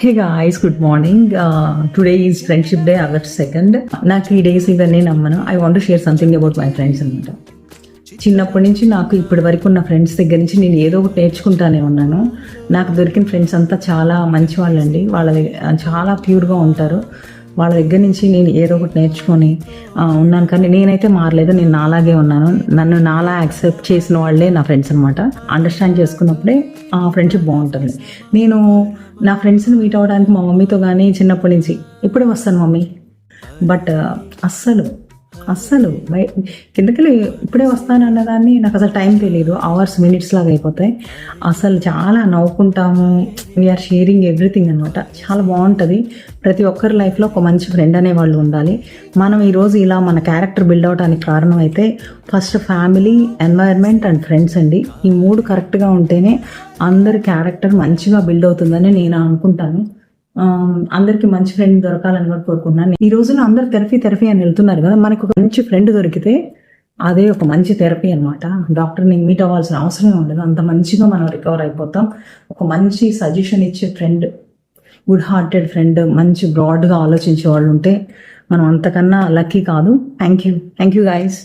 Hey guys, good morning. Today is friendship day, August 2nd. నాకు ఈ days ఇవన్నీ నమ్మను. I want to share something about my friends అనమాట. చిన్నప్పటి నుంచి నాకు ఇప్పటి వరకు ఉన్న ఫ్రెండ్స్ దగ్గర నుంచి నేను ఏదో ఒకటి నేర్చుకుంటానే ఉన్నాను. నాకు దొరికిన ఫ్రెండ్స్ అంతా చాలా మంచి వాళ్ళండి. చాలా ప్యూర్గా ఉంటారు. వాళ్ళ దగ్గర నుంచి నేను ఏదో ఒకటి నేర్చుకొని ఉన్నాను. కానీ నేనైతే మారలేదు, నేను నాలాగే ఉన్నాను. నన్ను నాలా యాక్సెప్ట్ చేసిన వాళ్ళే నా ఫ్రెండ్స్ అనమాట. అండర్స్టాండ్ చేసుకున్నప్పుడే ఆ ఫ్రెండ్షిప్ బాగుంటుంది. నేను నా ఫ్రెండ్స్ని మీట్ అవ్వడానికి మా మమ్మీతో కానీ చిన్నప్పటి నుంచి ఇప్పుడే వస్తాను మమ్మీ, బట్ అస్సలు కిందకెళ్ళి ఇప్పుడే వస్తాను అన్నదాన్ని నాకు అసలు టైం తెలియదు. అవర్స్ మినిట్స్ లాగా అయిపోతాయి. అసలు చాలా నవ్వుకుంటాము. వీఆర్ షేరింగ్ ఎవ్రీథింగ్ అనమాట. చాలా బాగుంటుంది. ప్రతి ఒక్కరి లైఫ్లో ఒక మంచి ఫ్రెండ్ అనేవాళ్ళు ఉండాలి. మనం ఈరోజు ఇలా మన క్యారెక్టర్ బిల్డ్ అవడానికి కారణం అయితే first family, environment and friends అండి. ఈ మూడు కరెక్ట్గా ఉంటేనే అందరి క్యారెక్టర్ మంచిగా బిల్డ్ అవుతుందని నేను అనుకుంటాను. అందరికి మంచి ఫ్రెండ్ దొరకాలని కూడా కోరుకుంటున్నాను. ఈ రోజుల్లో అందరు థెరపీ అని వెళ్తున్నారు కదా, మనకు ఒక మంచి ఫ్రెండ్ దొరికితే అదే ఒక మంచి థెరపీ అనమాట. డాక్టర్ని మీట్ అవ్వాల్సిన అవసరం ఉండదు. అంత మంచిగా మనం రికవర్ అయిపోతాం. ఒక మంచి సజెషన్ ఇచ్చే ఫ్రెండ్, గుడ్ హార్టెడ్ ఫ్రెండ్, మంచి బ్రాడ్గా ఆలోచించే వాళ్ళు ఉంటే మనం అంతకన్నా లక్కీ కాదు. Thank you guys.